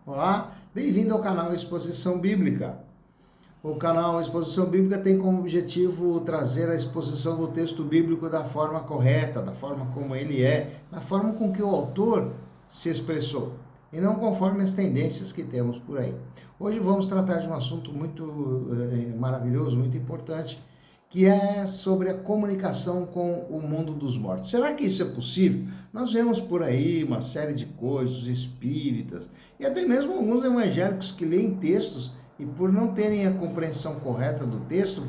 Olá, bem-vindo ao canal Exposição Bíblica. O canal Exposição Bíblica tem como objetivo trazer a exposição do texto bíblico da forma correta, da forma como ele é, da forma com que o autor se expressou, e não conforme as tendências que temos por aí. Hoje vamos tratar de um assunto muito maravilhoso, muito importante, que é sobre a comunicação com o mundo dos mortos. Será que isso é possível? Nós vemos por aí uma série de coisas, os espíritas, e até mesmo alguns evangélicos que leem textos e por não terem a compreensão correta do texto,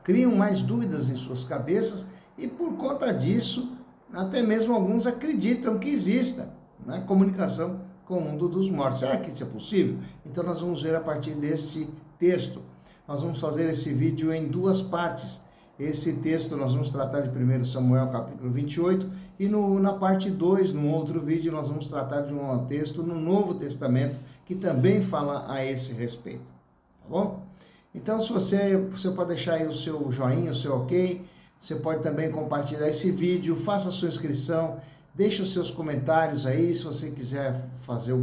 criam mais dúvidas em suas cabeças e por conta disso, até mesmo alguns acreditam que exista comunicação com o mundo dos mortos. Será que isso é possível? Então nós vamos ver a partir desse texto. Nós vamos fazer esse vídeo em duas partes. Esse texto nós vamos tratar de 1 Samuel capítulo 28 e na parte 2, num outro vídeo, nós vamos tratar de um texto no Novo Testamento que também fala a esse respeito. Tá bom? Então, se você pode deixar aí o seu joinha, o seu ok, você pode também compartilhar esse vídeo, faça a sua inscrição, deixe os seus comentários aí, se você quiser fazer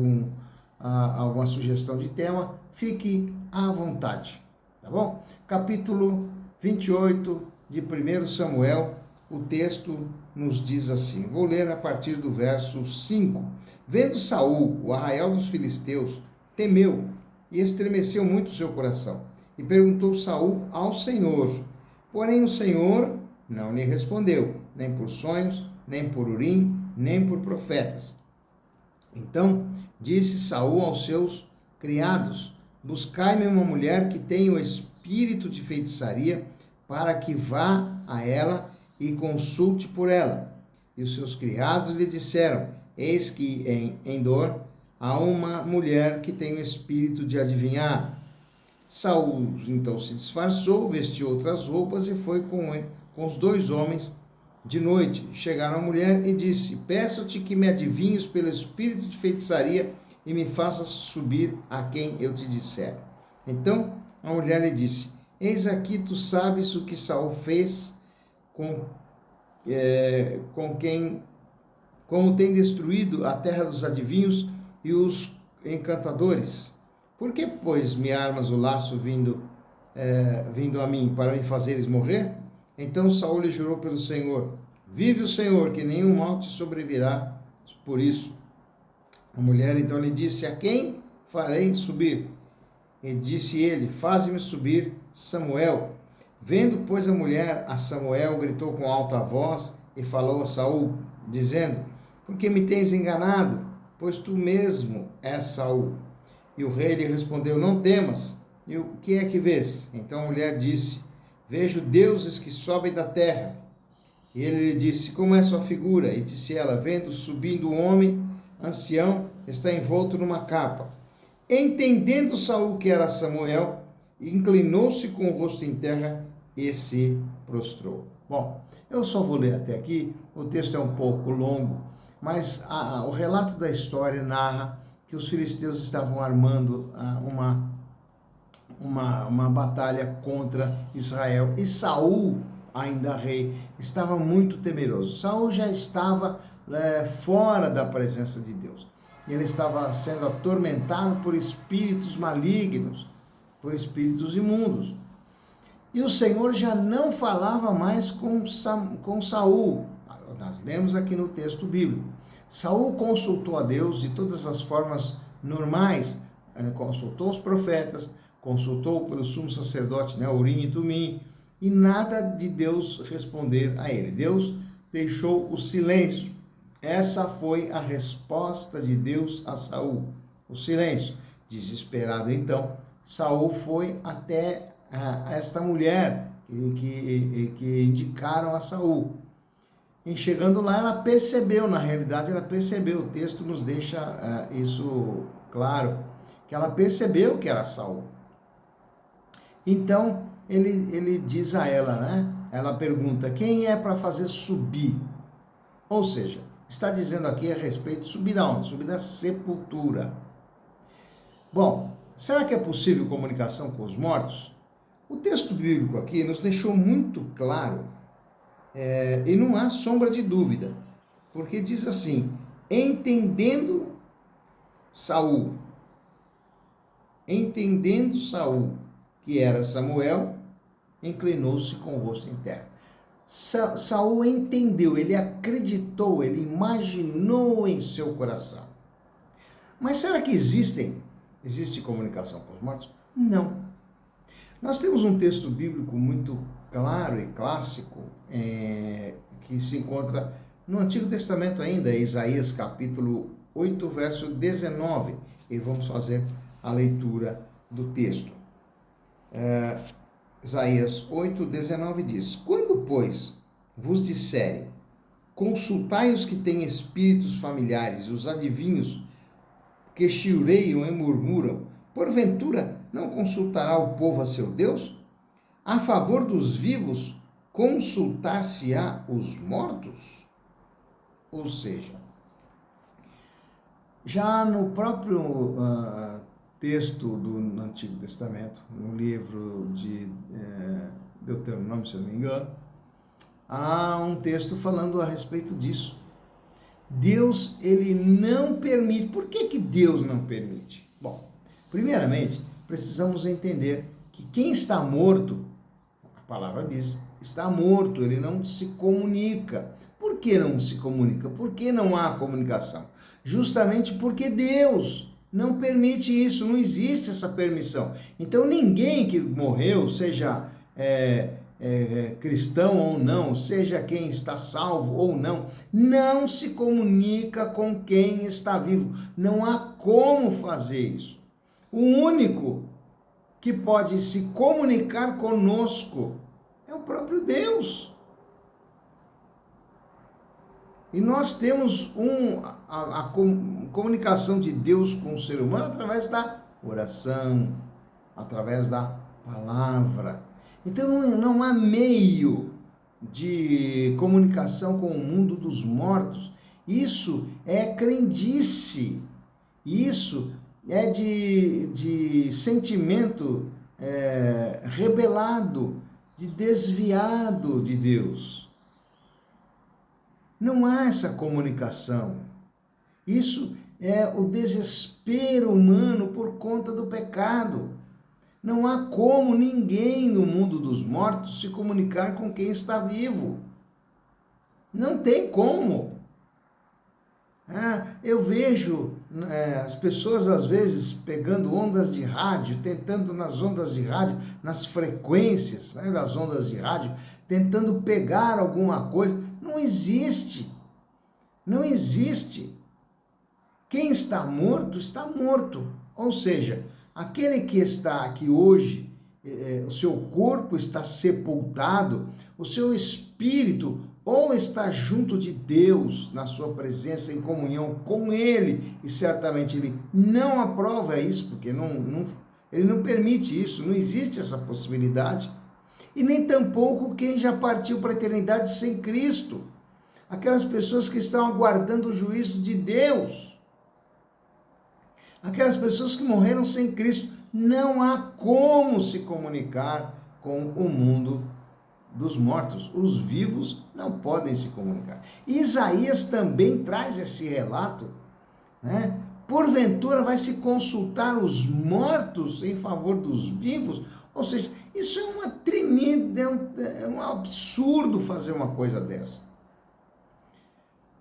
alguma sugestão de tema, fique à vontade. Tá bom? Capítulo 28 de 1 Samuel, o texto nos diz assim, vou ler a partir do verso 5. Vendo Saul o arraial dos filisteus, temeu e estremeceu muito o seu coração. E perguntou Saul ao Senhor. Porém o Senhor não lhe respondeu, nem por sonhos, nem por urim, nem por profetas. Então disse Saul aos seus criados, buscai-me uma mulher que tenha o espírito de feitiçaria, para que vá a ela e consulte por ela. E os seus criados lhe disseram, eis que em Endor há uma mulher que tem o espírito de adivinhar. Saul então se disfarçou, vestiu outras roupas e foi com os dois homens de noite. Chegaram à mulher e disse, peço-te que me adivinhes pelo espírito de feitiçaria e me faças subir a quem eu te disser. Então a mulher lhe disse, eis aqui tu sabes o que Saul fez como tem destruído a terra dos adivinhos e os encantadores. Por que, pois, me armas o laço vindo a mim, para me fazeres morrer? Então Saul lhe jurou pelo Senhor, vive o Senhor, que nenhum mal te sobrevirá por isso. A mulher então lhe disse, a quem farei subir? E disse ele, faze-me subir Samuel. Vendo, pois, a mulher a Samuel, gritou com alta voz e falou a Saul, dizendo, por que me tens enganado? Pois tu mesmo és Saul. E o rei lhe respondeu, não temas. E o que é que vês? Então a mulher disse, vejo deuses que sobem da terra. E ele lhe disse, como é sua figura? E disse ela, vendo subindo um homem ancião, está envolto numa capa. Entendendo Saul que era Samuel, inclinou-se com o rosto em terra e se prostrou. Bom, eu só vou ler até aqui, o texto é um pouco longo, mas o relato da história narra que os filisteus estavam armando uma batalha contra Israel, e Saul, ainda rei, estava muito temeroso. Saul já estava fora da presença de Deus. Ele estava sendo atormentado por espíritos malignos, por espíritos imundos. E o Senhor já não falava mais com Saul. Nós lemos aqui no texto bíblico. Saul consultou a Deus de todas as formas normais. Ele consultou os profetas, consultou pelo sumo sacerdote, Urim e Tumim, e nada de Deus responder a ele. Deus deixou o silêncio. Essa foi a resposta de Deus a Saul, o silêncio. Desesperado então, Saul foi até esta mulher que indicaram a Saul. E chegando lá, ela percebeu, o texto nos deixa isso claro, que ela percebeu que era Saul. Então, ele diz a ela, ela pergunta, quem é para fazer subir? Ou seja, está dizendo aqui a respeito de subir aonde? Subir da sepultura. Bom, será que é possível comunicação com os mortos? O texto bíblico aqui nos deixou muito claro, e não há sombra de dúvida, porque diz assim, entendendo Saul, entendendo Saul que era Samuel, inclinou-se com o rosto em terra. Saul entendeu, ele acreditou, ele imaginou em seu coração. Mas será que existe comunicação com os mortos? Não. Nós temos um texto bíblico muito claro e clássico, que se encontra no Antigo Testamento ainda, Isaías capítulo 8, verso 19. E vamos fazer a leitura do texto. Isaías 8, 19 diz: Quando, pois, vos disserem, consultai os que têm espíritos familiares, os adivinhos que chiureiam e murmuram, porventura não consultará o povo a seu Deus? A favor dos vivos, consultar-se-á os mortos? Ou seja, já no próprio texto do Antigo Testamento, no livro de Deuteronômio, se eu não me engano, há um texto falando a respeito disso. Deus, ele não permite. Por que Deus não permite? Bom, primeiramente, precisamos entender que quem está morto, a palavra diz, está morto, ele não se comunica. Por que não se comunica? Por que não há comunicação? Justamente porque Deus não permite isso, não existe essa permissão. Então, ninguém que morreu, seja cristão ou não, seja quem está salvo ou não, não se comunica com quem está vivo. Não há como fazer isso. O único que pode se comunicar conosco é o próprio Deus. E nós temos a comunicação de Deus com o ser humano através da oração, através da palavra. Então não há meio de comunicação com o mundo dos mortos. Isso é crendice, isso é de sentimento rebelado, de desviado de Deus. Não há essa comunicação. Isso é o desespero humano por conta do pecado. Não há como ninguém no mundo dos mortos se comunicar com quem está vivo. Não tem como. Eu vejo as pessoas às vezes pegando ondas de rádio, tentando nas ondas de rádio, nas frequências das ondas de rádio, tentando pegar alguma coisa. Não existe. Não existe. Quem está morto, está morto. Ou seja, aquele que está aqui hoje, o seu corpo está sepultado, o seu espírito ou está junto de Deus, na sua presença, em comunhão com Ele, e certamente Ele não aprova isso, porque Ele não permite isso, não existe essa possibilidade. E nem tampouco quem já partiu para a eternidade sem Cristo, aquelas pessoas que estão aguardando o juízo de Deus, aquelas pessoas que morreram sem Cristo. Não há como se comunicar com o mundo dos mortos. Os vivos não podem se comunicar. Isaías também traz esse relato, Porventura vai se consultar os mortos em favor dos vivos? Ou seja, isso é uma tremenda, é um absurdo fazer uma coisa dessa.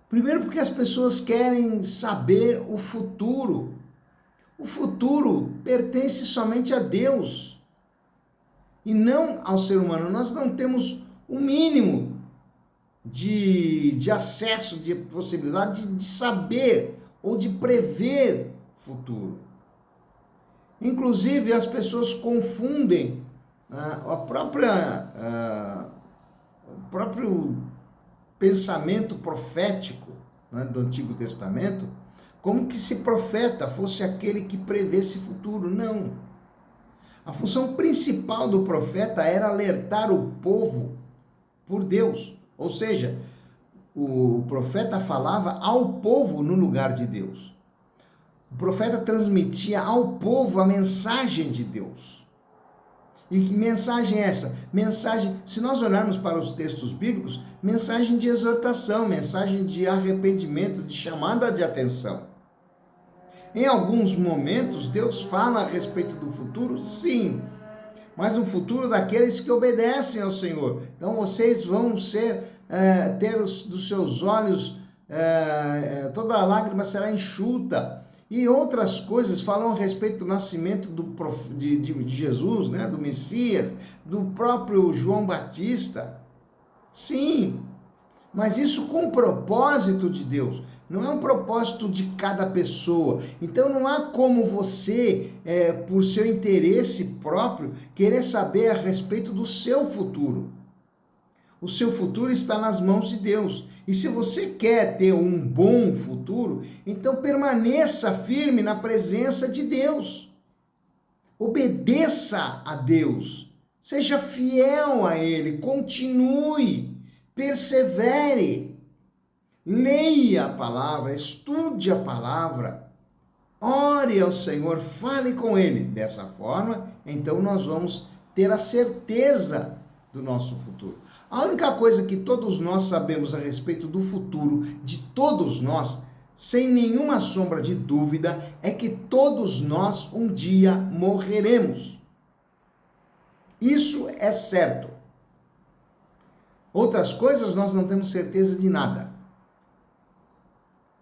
Primeiro porque as pessoas querem saber o futuro. O futuro pertence somente a Deus e não ao ser humano. Nós não temos o mínimo de acesso, de possibilidade de saber ou de prever o futuro. Inclusive, as pessoas confundem o próprio pensamento profético do Antigo Testamento, como que se profeta fosse aquele que prevesse futuro. Não. A função principal do profeta era alertar o povo por Deus. Ou seja, o profeta falava ao povo no lugar de Deus. O profeta transmitia ao povo a mensagem de Deus. E que mensagem é essa? Mensagem, se nós olharmos para os textos bíblicos, mensagem de exortação, mensagem de arrependimento, de chamada de atenção. Em alguns momentos, Deus fala a respeito do futuro, sim, mas um futuro daqueles que obedecem ao Senhor. Então vocês vão ter dos seus olhos, toda a lágrima será enxuta. E outras coisas falam a respeito do nascimento de Jesus, né, do Messias, do próprio João Batista. Sim, mas isso com o propósito de Deus, não é um propósito de cada pessoa. Então não há como você, por seu interesse próprio, querer saber a respeito do seu futuro. O seu futuro está nas mãos de Deus. E se você quer ter um bom futuro, então permaneça firme na presença de Deus. Obedeça a Deus. Seja fiel a Ele. Continue. Persevere. Leia a palavra. Estude a palavra. Ore ao Senhor. Fale com Ele. Dessa forma, então nós vamos ter a certeza do nosso futuro. A única coisa que todos nós sabemos a respeito do futuro de todos nós, sem nenhuma sombra de dúvida, é que todos nós um dia morreremos. Isso é certo. Outras coisas nós não temos certeza de nada.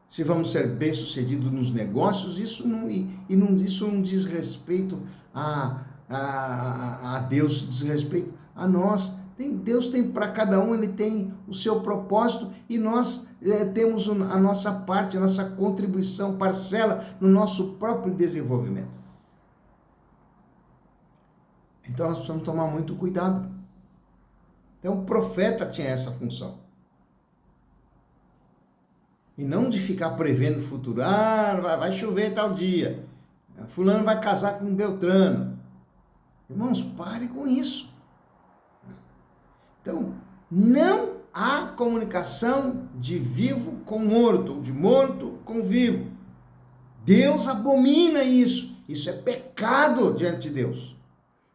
Se vamos ser bem-sucedidos nos negócios, isso não diz respeito a Deus, diz respeito a nós. Deus tem para cada um, ele tem o seu propósito e nós temos a nossa parte, a nossa contribuição, parcela no nosso próprio desenvolvimento. Então nós precisamos tomar muito cuidado. Então o profeta tinha essa função. E não de ficar prevendo o futuro. Vai chover tal dia. Fulano vai casar com Beltrano. Irmãos, pare com isso. Então, não há comunicação de vivo com morto, de morto com vivo. Deus abomina isso. Isso é pecado diante de Deus.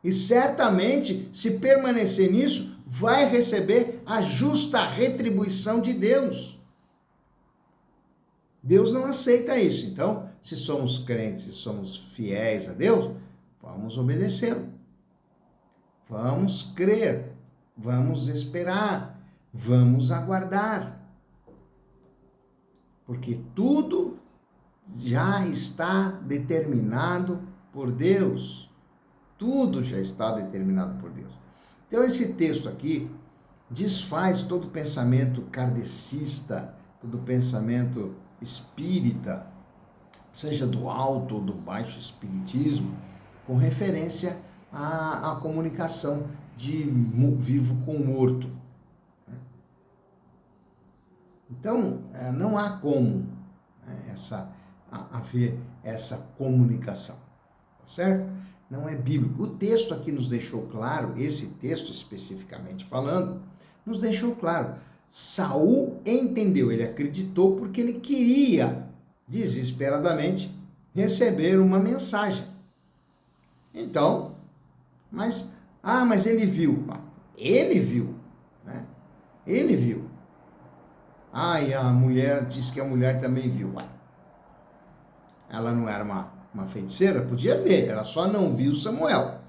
E certamente, se permanecer nisso, vai receber a justa retribuição de Deus. Deus não aceita isso. Então, se somos crentes, se somos fiéis a Deus, vamos obedecê-lo. Vamos crer. Vamos esperar, vamos aguardar, porque tudo já está determinado por Deus, tudo já está determinado por Deus. Então esse texto aqui desfaz todo o pensamento kardecista, todo o pensamento espírita, seja do alto ou do baixo espiritismo, com referência à comunicação de vivo com morto. Então, não há como haver essa comunicação, tá certo? Não é bíblico. O texto aqui nos deixou claro, esse texto especificamente falando, nos deixou claro. Saul entendeu, ele acreditou porque ele queria, desesperadamente, receber uma mensagem. Então, mas ele viu. Ele viu, né? Ele viu. E a mulher disse que a mulher também viu. Ela não era uma feiticeira? Podia ver, ela só não viu Samuel.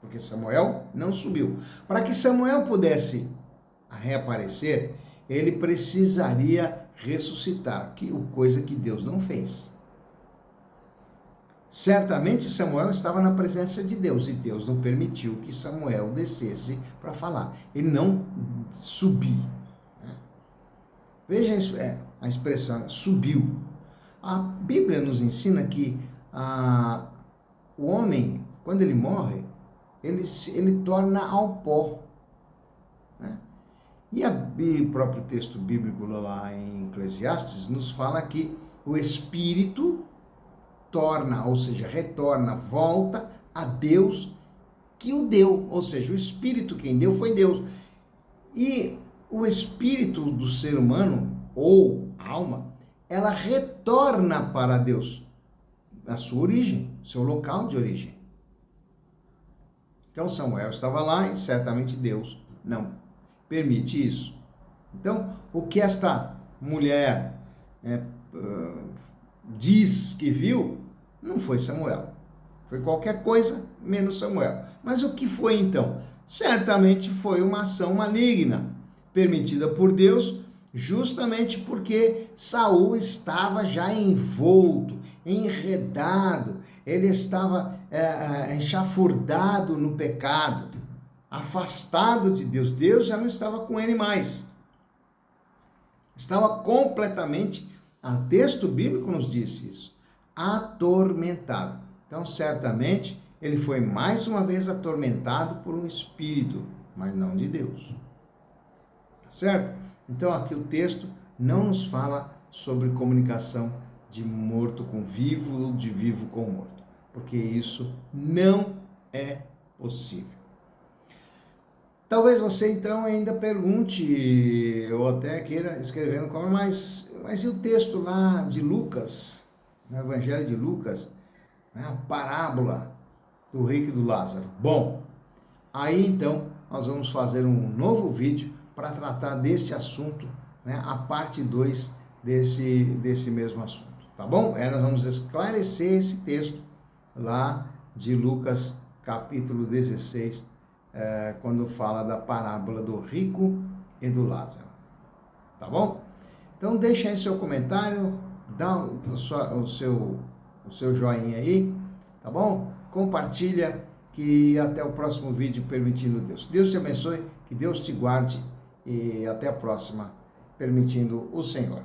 Porque Samuel não subiu. Para que Samuel pudesse reaparecer, ele precisaria ressuscitar, coisa que Deus não fez. Certamente Samuel estava na presença de Deus e Deus não permitiu que Samuel descesse para falar. Ele não subiu. Né? Veja a expressão, subiu. A Bíblia nos ensina que o homem, quando ele morre, ele torna ao pó. Né? E o próprio texto bíblico lá em Eclesiastes nos fala que o espírito torna, ou seja, retorna, volta a Deus que o deu, ou seja, o espírito quem deu foi Deus. E o espírito do ser humano, ou alma, ela retorna para Deus, na sua origem, seu local de origem. Então Samuel estava lá e certamente Deus não permite isso. Então, o que esta mulher diz que viu, Não foi Samuel. Foi qualquer coisa menos Samuel. Mas o que foi então? Certamente foi uma ação maligna, permitida por Deus, justamente porque Saul estava já envolto, enredado, ele estava enxafurdado no pecado, afastado de Deus. Deus já não estava com ele mais. Estava completamente, o texto bíblico nos disse isso, atormentado. Então, certamente, ele foi mais uma vez atormentado por um espírito, mas não de Deus. Tá certo? Então, aqui o texto não nos fala sobre comunicação de morto com vivo ou de vivo com morto, porque isso não é possível. Talvez você então ainda pergunte, ou até queira escrever no comentário, mas e o texto lá de Lucas, no Evangelho de Lucas, né, a parábola do rico e do Lázaro? Bom, aí então nós vamos fazer um novo vídeo para tratar deste assunto, né, a parte 2 desse mesmo assunto, tá bom? Nós vamos esclarecer esse texto lá de Lucas capítulo 16, quando fala da parábola do rico e do Lázaro, tá bom? Então deixa aí seu comentário, dá o seu joinha aí, tá bom? Compartilha, que até o próximo vídeo, permitindo Deus. Deus te abençoe, que Deus te guarde e até a próxima, permitindo o Senhor.